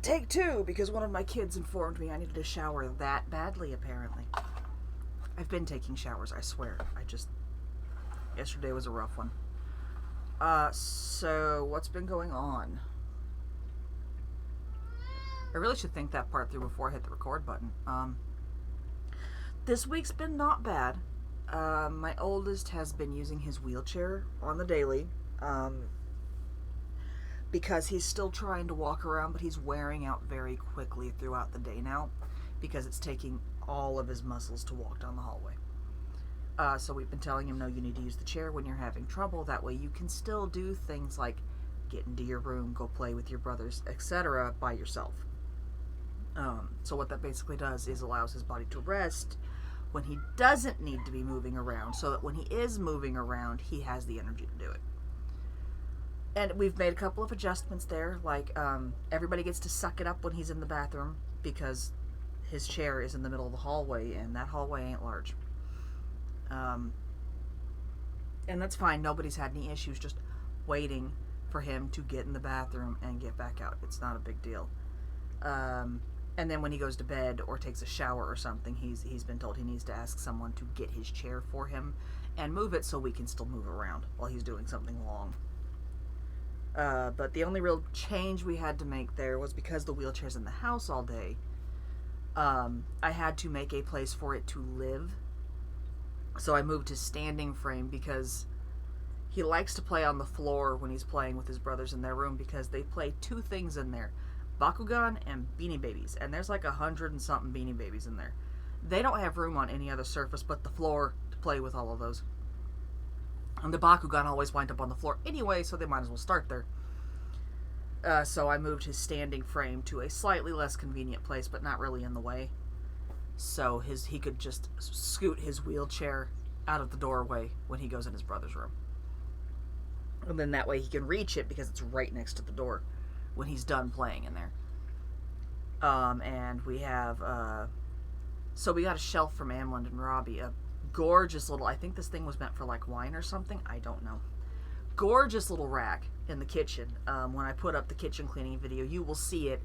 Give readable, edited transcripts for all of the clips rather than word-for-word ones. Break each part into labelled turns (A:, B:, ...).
A: Take two, because one of my kids informed me I needed a shower that badly, apparently. I've been taking showers, I swear. Yesterday was a rough one. So what's been going on? I really should think that part through before I hit the record button. This week's been not bad. My oldest has been using his wheelchair on the daily, because he's still trying to walk around, but he's wearing out very quickly throughout the day now, because it's taking all of his muscles to walk down the hallway. So we've been telling him, no, you need to use the chair when you're having trouble. That way you can still do things like get into your room, go play with your brothers, etc. by yourself. So what that basically does is allows his body to rest when he doesn't need to be moving around, so that when he is moving around, he has the energy to do it. And we've made a couple of adjustments there, like everybody gets to suck it up when he's in the bathroom, because his chair is in the middle of the hallway, and that hallway ain't large. And that's fine. Nobody's had any issues just waiting for him to get in the bathroom and get back out. It's not a big deal. And then when he goes to bed or takes a shower or something, he's been told he needs to ask someone to get his chair for him and move it so we can still move around while he's doing something long. But the only real change we had to make there was because the wheelchair's in the house all day. I had to make a place for it to live. So I moved his standing frame, because he likes to play on the floor when he's playing with his brothers in their room, because they play two things in there: Bakugan and Beanie Babies. And there's like 100 and something Beanie Babies in there. They don't have room on any other surface but the floor to play with all of those. And the Bakugan always wind up on the floor anyway, so they might as well start there. So I moved his standing frame to a slightly less convenient place, but not really in the way. So he could just scoot his wheelchair out of the doorway when he goes in his brother's room. And then that way he can reach it, because it's right next to the door when he's done playing in there. And we have, so we got a shelf from Amland and Robbie, a gorgeous little, I think this thing was meant for like wine or something, I don't know. Gorgeous little rack in the kitchen. When I put up the kitchen cleaning video, you will see it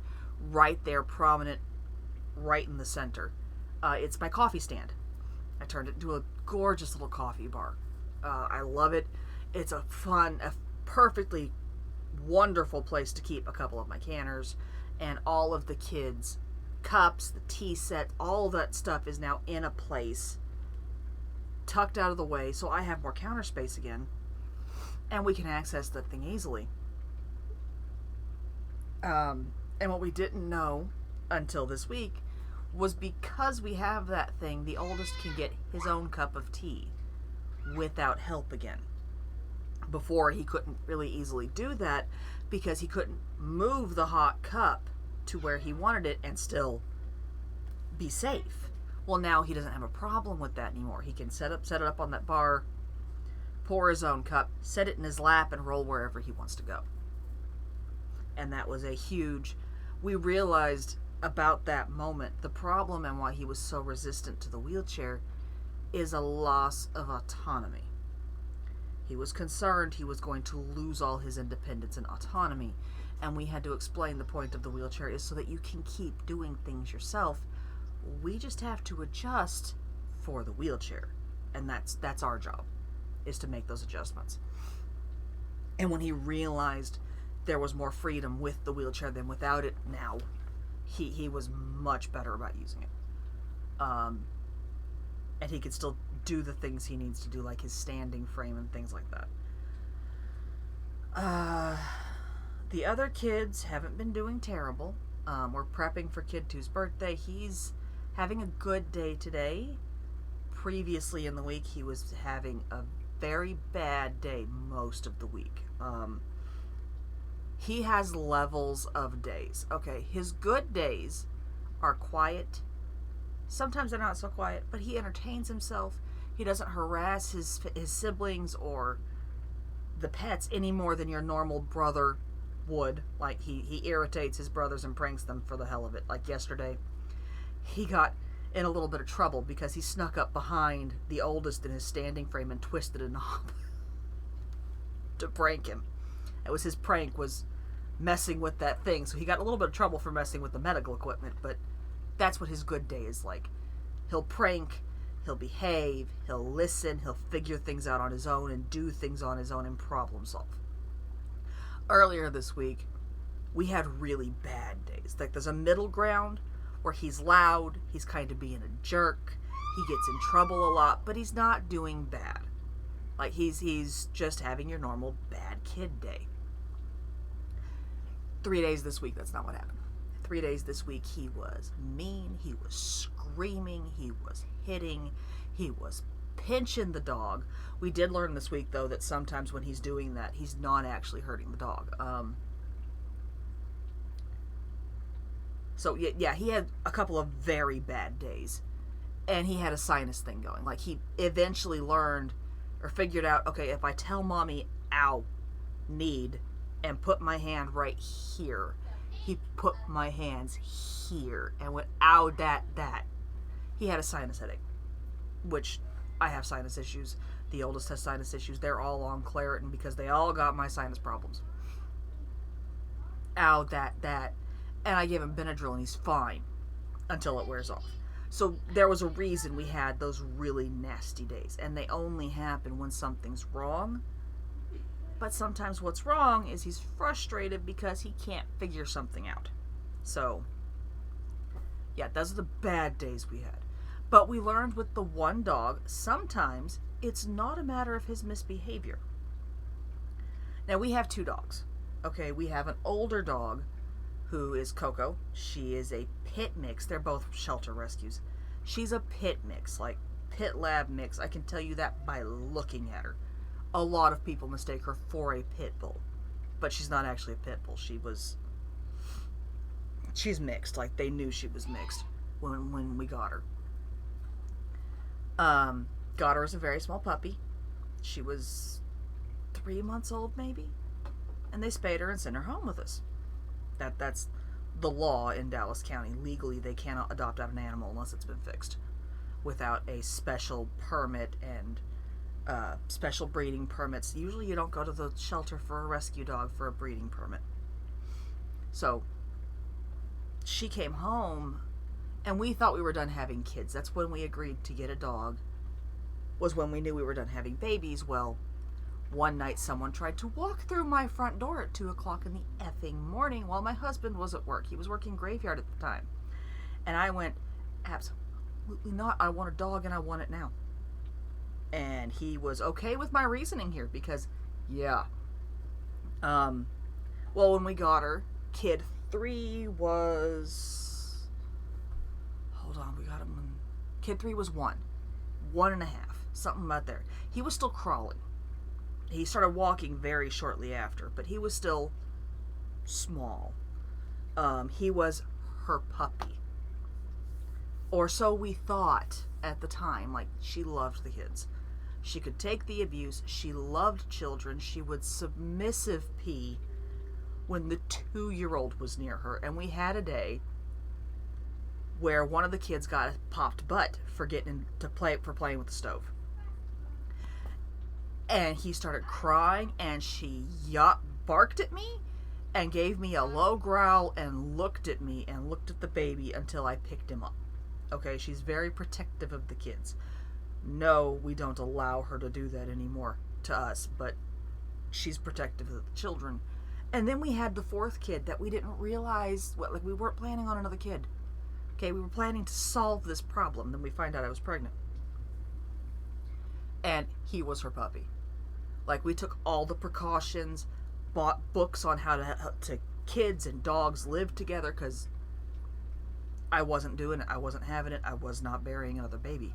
A: right there, prominent, right in the center. It's my coffee stand. I turned it into a gorgeous little coffee bar. I love it. It's a perfectly wonderful place to keep a couple of my canners, and all of the kids' cups, the tea set, all that stuff is now in a place tucked out of the way, so I have more counter space again, and we can access the thing easily. And what we didn't know until this week was, because we have that thing, the oldest can get his own cup of tea without help again. Before, he couldn't really easily do that because he couldn't move the hot cup to where he wanted it and still be safe. Well, now he doesn't have a problem with that anymore. He can set it up on that bar, pour his own cup, set it in his lap, and roll wherever he wants to go. And that was a huge... We realized about that moment, the problem and why he was so resistant to the wheelchair is a loss of autonomy. He was concerned he was going to lose all his independence and autonomy, and we had to explain the point of the wheelchair is so that you can keep doing things yourself. We just have to adjust for the wheelchair, and that's our job, is to make those adjustments. And when he realized there was more freedom with the wheelchair than without it, now he was much better about using it. And he could still do the things he needs to do, like his standing frame and things like that. The other kids haven't been doing terrible. We're prepping for Kid 2's birthday. He's having a good day today. Previously in the week, he was having a very bad day most of the week. He has levels of days. Okay, his good days are quiet. Sometimes they're not so quiet, but he entertains himself. He doesn't harass his siblings or the pets any more than your normal brother would. Like, he irritates his brothers and pranks them for the hell of it. Like yesterday, he got in a little bit of trouble because he snuck up behind the oldest in his standing frame and twisted a knob to prank him. It was his prank, was messing with that thing. So he got a little bit of trouble for messing with the medical equipment, but that's what his good day is like. He'll prank, he'll behave, he'll listen, he'll figure things out on his own and do things on his own and problem solve. Earlier this week, we had really bad days. Like, there's a middle ground where he's loud, he's kind of being a jerk, he gets in trouble a lot, but he's not doing bad. Like, he's just having your normal bad kid day. 3 days this week, that's not what happened. 3 days this week, he was mean, he was screaming, he was hitting, he was pinching the dog. We did learn this week, though, that sometimes when he's doing that, he's not actually hurting the dog. So, yeah, he had a couple of very bad days. And he had a sinus thing going. Like, he eventually learned or figured out, okay, if I tell mommy, ow, need, and put my hand right here, he put my hands here and went, ow, that. He had a sinus headache, which I have sinus issues. The oldest has sinus issues. They're all on Claritin because they all got my sinus problems. Ow, that. And I gave him Benadryl and he's fine until it wears off. So there was a reason we had those really nasty days. And they only happen when something's wrong. But sometimes what's wrong is he's frustrated because he can't figure something out. So, yeah, those are the bad days we had. But we learned with the one dog, sometimes it's not a matter of his misbehavior. Now, we have 2 dogs. Okay, we have an older dog who is Coco. She is a pit mix. They're both shelter rescues. She's a pit mix, like pit lab mix. I can tell you that by looking at her. A lot of people mistake her for a pit bull, but she's not actually a pit bull. She's mixed. Like, they knew she was mixed when we got her. Got her as a very small puppy. She was 3 months old, maybe, and they spayed her and sent her home with us. That's the law in Dallas County. Legally, they cannot adopt out an animal unless it's been fixed without a special permit and special breeding permits. Usually you don't go to the shelter for a rescue dog for a breeding permit. So she came home and we thought we were done having kids. That's when we agreed to get a dog, was when we knew we were done having babies. Well, one night someone tried to walk through my front door at 2 o'clock in the effing morning while my husband was at work. He was working graveyard at the time. And I went, absolutely not. I want a dog and I want it now. And he was okay with my reasoning here because, yeah. Well, when we got her, kid 3 was... Hold on, we got him when... Kid 3 was 1.5, something about there. He was still crawling. He started walking very shortly after, but he was still small. He was her puppy. Or so we thought at the time. Like, she loved the kids. She could take the abuse. She loved children. She would submissive pee when the 2-year-old was near her. And we had a day where one of the kids got a popped butt for playing with the stove. And he started crying, and she barked at me and gave me a low growl and looked at me and looked at the baby until I picked him up. Okay, she's very protective of the kids. No, we don't allow her to do that anymore to us, but she's protective of the children. And then we had the 4th kid that we didn't realize, we weren't planning on another kid. Okay, we were planning to solve this problem. Then we find out I was pregnant. And he was her puppy. Like, we took all the precautions, bought books on how to kids and dogs live together, because I wasn't doing it. I wasn't having it. I was not burying another baby.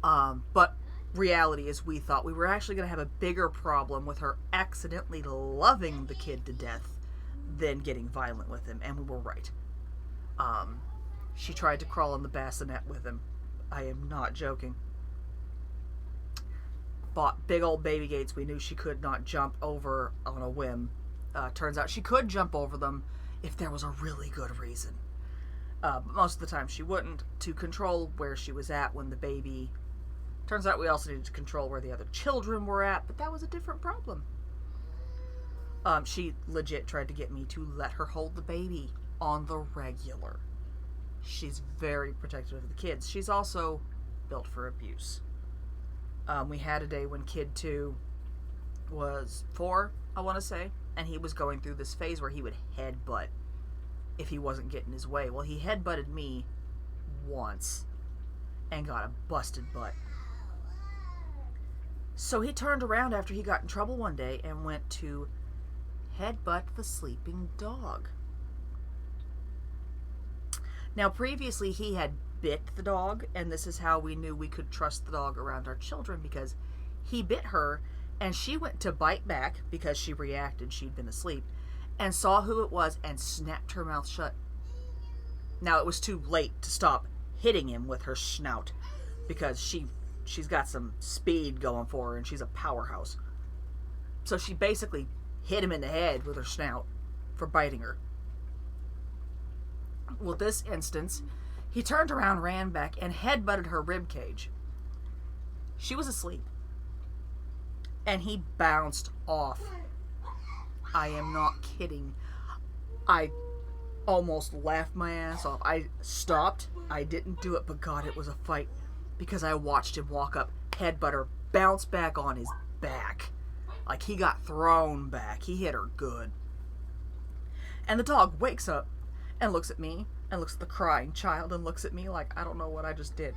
A: But reality is, we thought we were actually going to have a bigger problem with her accidentally loving the kid to death than getting violent with him, and we were right. She tried to crawl in the bassinet with him. I am not joking. Bought big old baby gates we knew she could not jump over on a whim. Turns out she could jump over them if there was a really good reason. But most of the time she wouldn't, to control where she was at when the baby... Turns out we also needed to control where the other children were at, but that was a different problem. She legit tried to get me to let her hold the baby on the regular. She's very protective of the kids. She's also built for abuse. We had a day when kid 2 was 4, I want to say, and he was going through this phase where he would headbutt if he wasn't getting his way. Well, he headbutted me once and got a busted butt. So he turned around after he got in trouble one day and went to headbutt the sleeping dog. Now, previously he had bit the dog, and this is how we knew we could trust the dog around our children, because he bit her and she went to bite back because she reacted, she'd been asleep, and saw who it was and snapped her mouth shut. Now, it was too late to stop hitting him with her snout, because she's got some speed going for her and she's a powerhouse. So she basically hit him in the head with her snout for biting her. Well, this instance, he turned around, ran back, and headbutted her rib cage. She was asleep. And he bounced off. I am not kidding. I almost laughed my ass off. I stopped. I didn't do it, but God, it was a fight. Because I watched him walk up, headbutt her, bounce back on his back. Like he got thrown back. He hit her good. And the dog wakes up and looks at me, and looks at the crying child, and looks at me like, I don't know what I just did.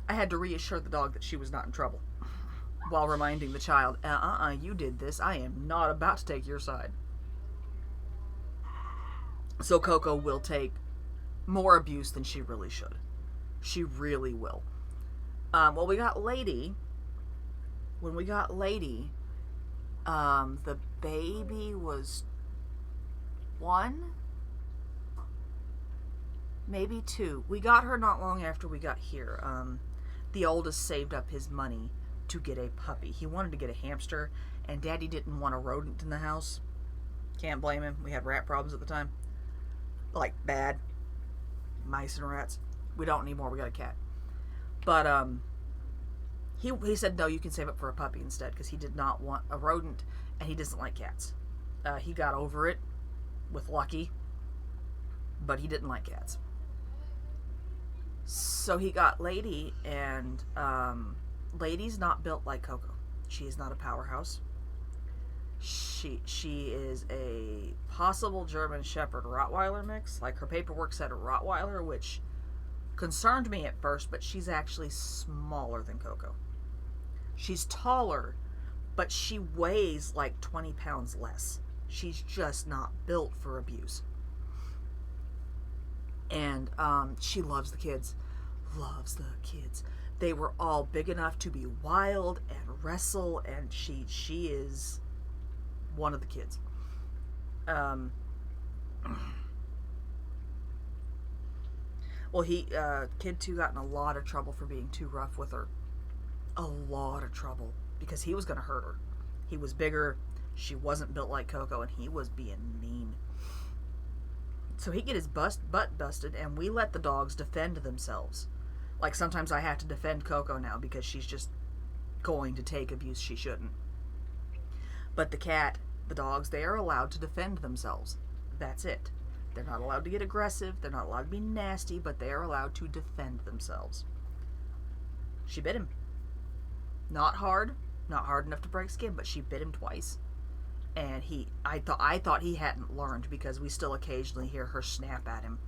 A: I had to reassure the dog that she was not in trouble, while reminding the child, you did this. I am not about to take your side. So Coco will take more abuse than she really should. She really will. Well, we got Lady. When we got Lady, the baby was 1, maybe 2. We got her not long after we got here. The oldest saved up his money to get a puppy. He wanted to get a hamster, and Daddy didn't want a rodent in the house. Can't blame him. We had rat problems at the time. Like, bad. Mice and rats. We don't anymore. We got a cat. But, he said, no, you can save up for a puppy instead, because he did not want a rodent, and he doesn't like cats. He got over it with Lucky, but he didn't like cats. So he got Lady, and Lady's not built like Coco. She is not a powerhouse. She is a possible German Shepherd Rottweiler mix. Like, her paperwork said a Rottweiler, which concerned me at first, but she's actually smaller than Coco. She's taller, but she weighs like 20 pounds less. She's just not built for abuse. And she loves the kids. Loves the kids. They were all big enough to be wild and wrestle, and she is one of the kids. Well, kid 2 got in a lot of trouble for being too rough with her. A lot of trouble, because he was going to hurt her. He was bigger. She wasn't built like Coco, and he was being mean. So he get his butt busted, and we let the dogs defend themselves. Like, sometimes I have to defend Coco now because she's just going to take abuse she shouldn't. But the dogs, they are allowed to defend themselves. That's it. They're not allowed to get aggressive. They're not allowed to be nasty, but they are allowed to defend themselves. She bit him. Not hard enough to break skin, but she bit him twice. And I thought he hadn't learned, because we still occasionally hear her snap at him.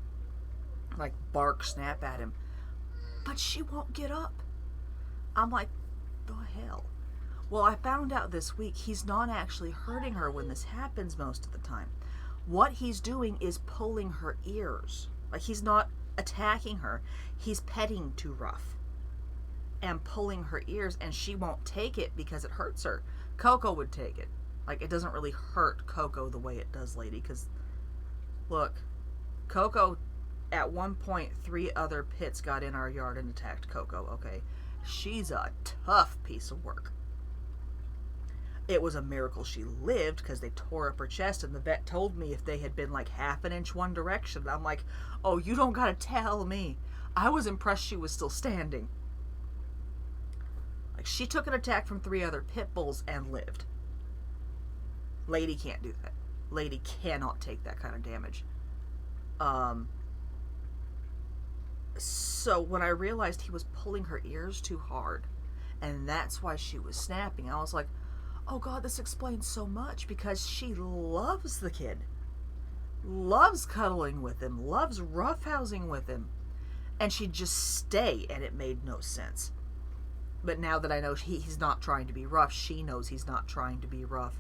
A: Like, bark, snap at him. But she won't get up. I'm like, the hell? Well, I found out this week he's not actually hurting her when this happens most of the time. What he's doing is pulling her ears. Like, he's not attacking her. He's petting too rough and pulling her ears, and she won't take it because it hurts her. Coco would take it. Like, it doesn't really hurt Coco the way it does Lady, because, look, Coco, at one point, 3 other pits got in our yard and attacked Coco, okay? She's a tough piece of work. It was a miracle she lived, because they tore up her chest, and the vet told me if they had been like half an inch one direction. I'm like, oh, you don't gotta tell me. I was impressed she was still standing. Like, she took an attack from 3 other pit bulls and lived. Lady can't do that. Lady cannot take that kind of damage. So when I realized he was pulling her ears too hard, and that's why she was snapping, I was like, oh God, this explains so much, because she loves the kid. Loves cuddling with him, loves roughhousing with him. And she'd just stay, and it made no sense. But now that I know he's not trying to be rough, she knows he's not trying to be rough.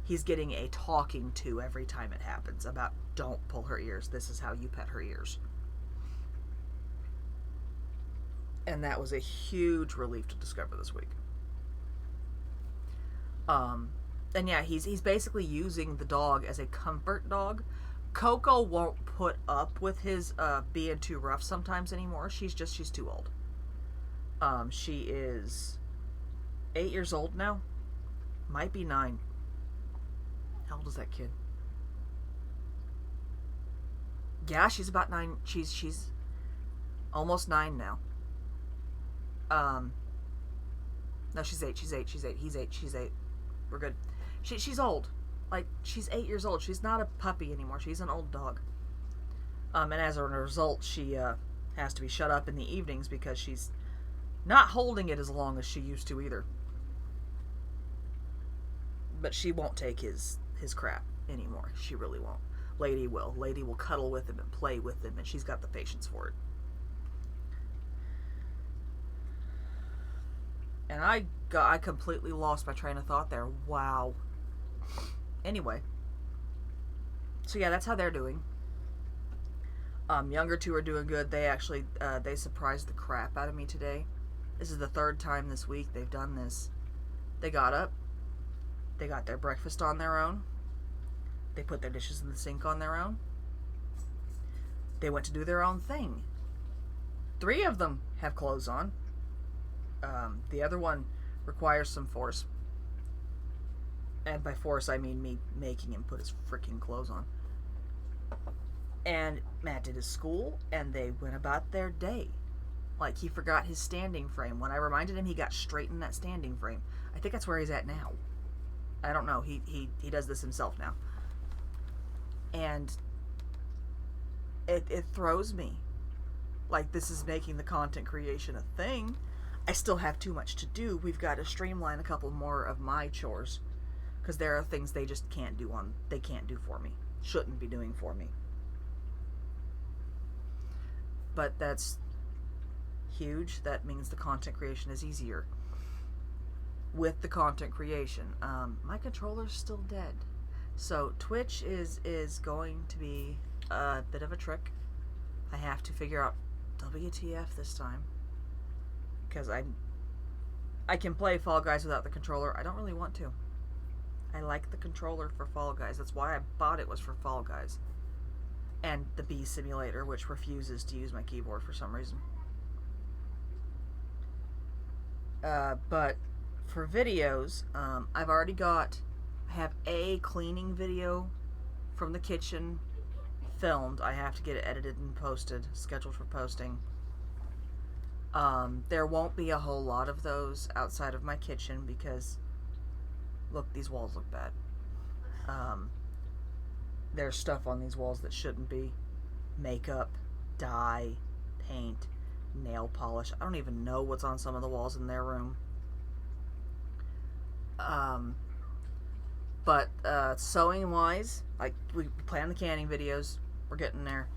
A: He's getting a talking to every time it happens about, don't pull her ears, this is how you pet her ears. And that was a huge relief to discover this week. And yeah, he's basically using the dog as a comfort dog. Coco won't put up with his being too rough sometimes anymore. She's too old. She is 8 years old now. Might be 9. How old is that kid? Yeah, she's about 9. She's almost 9 now. No, she's 8. He's 8. We're good. She's old. Like, she's 8 years old. She's not a puppy anymore. She's an old dog. And as a result, she has to be shut up in the evenings because she's not holding it as long as she used to either. But she won't take his crap anymore. She really won't. Lady will. Lady will cuddle with him and play with him, and she's got the patience for it. And I completely lost my train of thought there. Wow. Anyway. So yeah, that's how they're doing. Younger two are doing good. They actually, they surprised the crap out of me today. This is the 3rd time this week they've done this. They got up. They got their breakfast on their own. They put their dishes in the sink on their own. They went to do their own thing. 3 of them have clothes on. The other one requires some force. And by force, I mean me making him put his freaking clothes on. And Matt did his school, and they went about their day. Like, he forgot his standing frame. When I reminded him, he got straight in that standing frame. I think that's where he's at now. I don't know. He does this himself now. And it throws me. Like, this is making the content creation a thing. I still have too much to do. We've got to streamline a couple more of my chores. Because there are things they just can't do for me. Shouldn't be doing for me. But that's huge. That means the content creation is easier. With the content creation, my controller's still dead. So Twitch is going to be a bit of a trick. I have to figure out WTF this time. Because I can play Fall Guys without the controller. I don't really want to. I like the controller for Fall Guys. That's why I bought it, was for Fall Guys. And the Bee Simulator, which refuses to use my keyboard for some reason. But for videos, I've already have a cleaning video from the kitchen filmed. I have to get it edited and posted, scheduled for posting. There won't be a whole lot of those outside of my kitchen because, look, these walls look bad. There's stuff on these walls that shouldn't be. Makeup, dye, paint, nail polish. I don't even know what's on some of the walls in their room. But sewing wise, like, we plan the canning videos. We're getting there.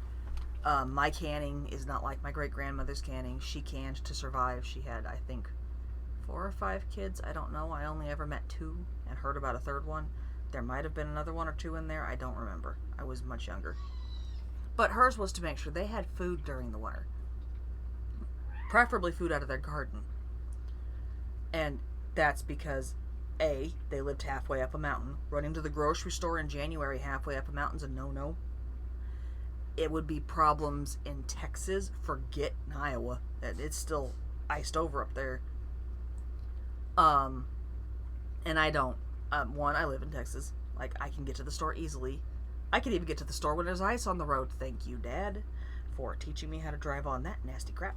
A: My canning is not like my great-grandmother's canning. She canned to survive. She had, I think, 4 or 5 kids. I don't know. I only ever met 2 and heard about a 3rd one. There might have been another 1 or 2 in there. I don't remember. I was much younger. But hers was to make sure they had food during the winter. Preferably food out of their garden. And that's because, A, they lived halfway up a mountain. Running to the grocery store in January halfway up a mountain's a no-no. It would be problems in Texas. Forget in Iowa. It's still iced over up there. And I don't. One, I live in Texas. Like, I can get to the store easily. I can even get to the store when there's ice on the road. Thank you, Dad, for teaching me how to drive on that nasty crap.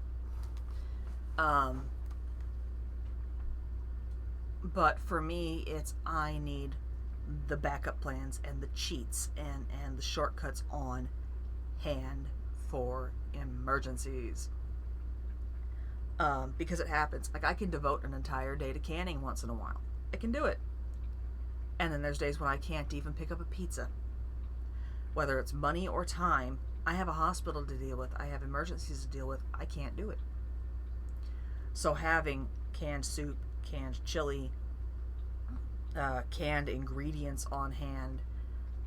A: But for me, I need the backup plans and the cheats and the shortcuts on hand for emergencies. Because it happens. Like, I can devote an entire day to canning once in a while. I can do it. And then there's days when I can't even pick up a pizza. Whether it's money or time, I have a hospital to deal with. I have emergencies to deal with. I can't do it. So having canned soup, canned chili, canned ingredients on hand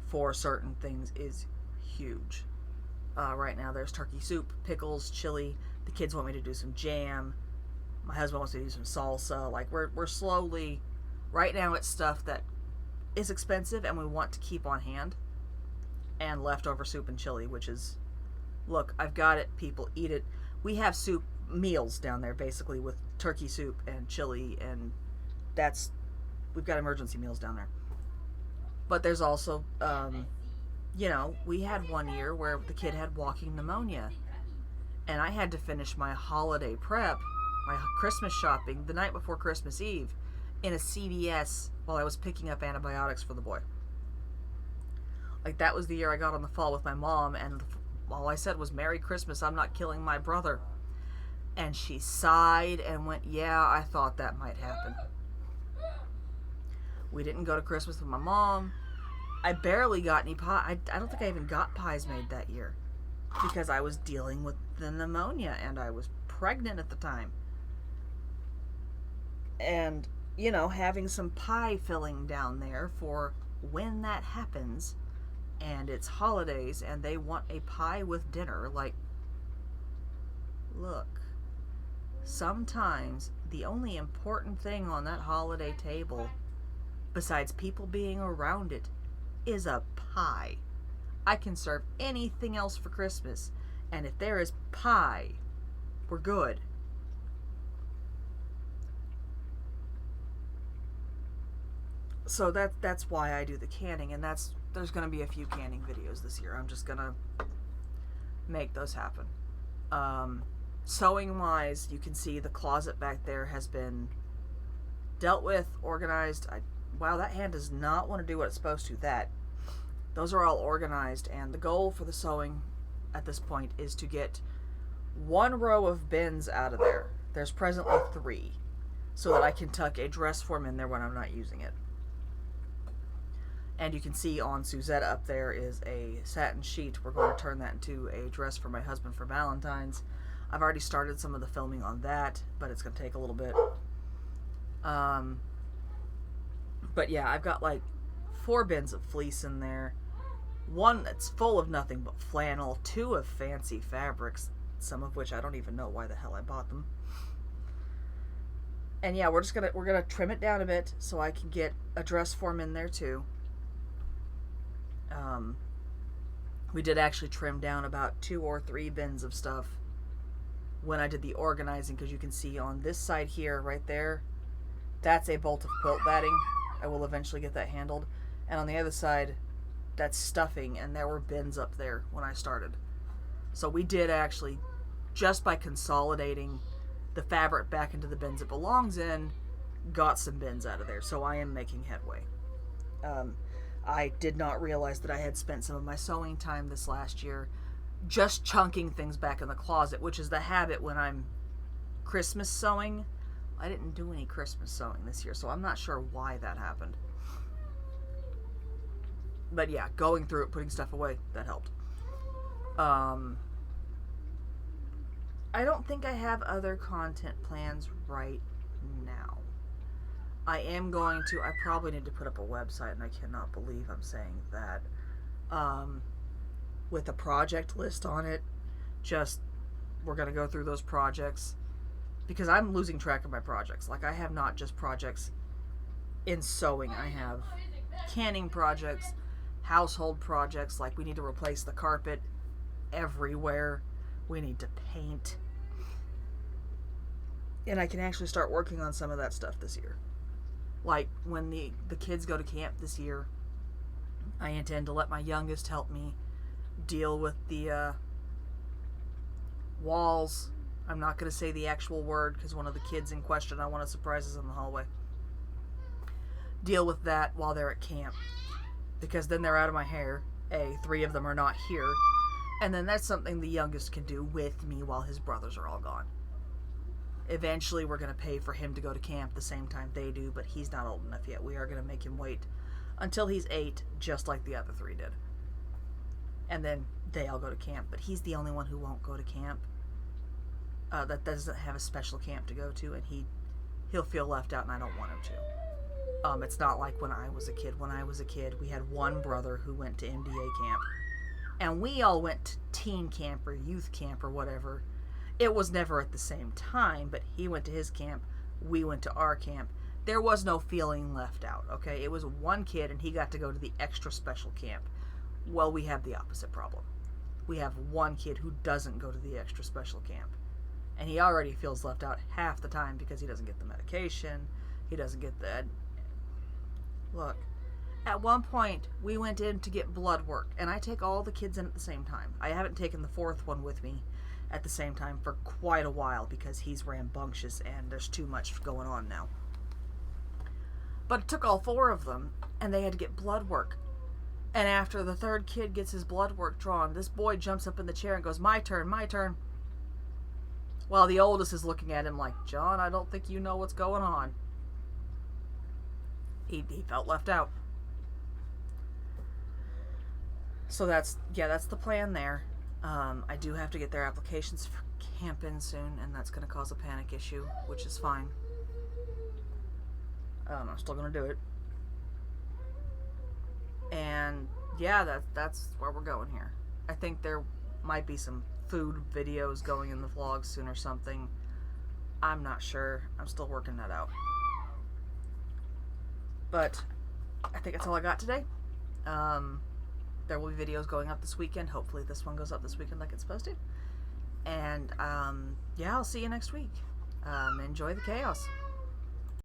A: for certain things is huge. Right now there's turkey soup, pickles, chili. The kids want me to do some jam. My husband wants to do some salsa. Like, we're slowly, right now it's stuff that is expensive and we want to keep on hand. And leftover soup and chili, which is, look, I've got it, people eat it. We have soup meals down there, basically, with turkey soup and chili, and we've got emergency meals down there. But there's also, we had one year where the kid had walking pneumonia, and I had to finish my holiday prep, my Christmas shopping, the night before Christmas Eve, in a CVS while I was picking up antibiotics for the boy. Like, that was the year I got on the phone with my mom, and all I said was, "Merry Christmas, I'm not killing my brother." And she sighed and went, "Yeah, I thought that might happen." We didn't go to Christmas with my mom. I barely got any pie. I don't think I even got pies made that year because I was dealing with the pneumonia and I was pregnant at the time. And, having some pie filling down there for when that happens, and it's holidays and they want a pie with dinner, like, look, sometimes the only important thing on that holiday table, besides people being around it, is a pie. I can serve anything else for Christmas, and if there is pie, we're good. So that's why I do the canning, and there's going to be a few canning videos this year. I'm just going to make those happen. Sewing wise, you can see the closet back there has been dealt with, organized. Wow, that hand does not want to do what it's supposed to. Those are all organized, and the goal for the sewing at this point is to get one row of bins out of there. There's presently 3, so that I can tuck a dress form in there when I'm not using it. And you can see on Suzette up there is a satin sheet. We're going to turn that into a dress for my husband for Valentine's. I've already started some of the filming on that, but it's going to take a little bit. But yeah, I've got like 4 bins of fleece in there. 1 that's full of nothing but flannel. 2 of fancy fabrics, some of which I don't even know why the hell I bought them. And yeah, we're gonna trim it down a bit so I can get a dress form in there too. We did actually trim down about 2 or 3 bins of stuff when I did the organizing, because you can see on this side here, right there, that's a bolt of quilt batting. I will eventually get that handled. And on the other side, that's stuffing, and there were bins up there when I started. So we did actually, just by consolidating the fabric back into the bins it belongs in, got some bins out of there. So I am making headway. I did not realize that I had spent some of my sewing time this last year just chunking things back in the closet, which is the habit when I'm Christmas sewing. I didn't do any Christmas sewing this year, so I'm not sure why that happened. But yeah, going through it, putting stuff away, that helped. I don't think I have other content plans right now. I probably need to put up a website, and I cannot believe I'm saying that. With a project list on it. We're going to go through those projects. Because I'm losing track of my projects. Like, I have not just projects in sewing. I have canning projects, household projects, like we need to replace the carpet everywhere. We need to paint. And I can actually start working on some of that stuff this year. Like, when the kids go to camp this year, I intend to let my youngest help me deal with the walls. I'm not going to say the actual word because one of the kids in question, I want to surprise us in the hallway. deal with that while they're at camp, because then they're out of my hair. 3 of them are not here, and then that's something the youngest can do with me while his brothers are all gone. Eventually we're going to pay for him to go to camp the same time they do, but he's not old enough yet. We are going to make him wait until he's 8, just like the other 3 did. And then they all go to camp, but he's the only one who won't go to camp. That doesn't have a special camp to go to, and he'll feel left out, and I don't want him to. It's not like when I was a kid. When I was a kid, we had one brother who went to MDA camp, and we all went to teen camp or youth camp or whatever. It was never at the same time, but he went to his camp, we went to our camp. There was no feeling left out, okay? It was one kid, and he got to go to the extra special camp. Well, we have the opposite problem. We have one kid who doesn't go to the extra special camp, and he already feels left out half the time because he doesn't get the medication, he doesn't get the... Look, at one point, we went in to get blood work, and I take all the kids in at the same time. I haven't taken the 4th one with me at the same time for quite a while because he's rambunctious and there's too much going on now. But it took all 4 of them, and they had to get blood work. And after the 3rd kid gets his blood work drawn, this boy jumps up in the chair and goes, "My turn, my turn." While the oldest is looking at him like, "John, I don't think you know what's going on." He felt left out. So that's the plan there. I do have to get their applications for camp in soon, and that's going to cause a panic issue, which is fine. I'm still going to do it. And yeah, that's where we're going here. I think there might be some food videos going in the vlog soon or something. I'm not sure. I'm still working that out. But I think that's all I got today. There will be videos going up this weekend. Hopefully this one goes up this weekend like it's supposed to. And yeah, I'll see you next week. Enjoy the chaos.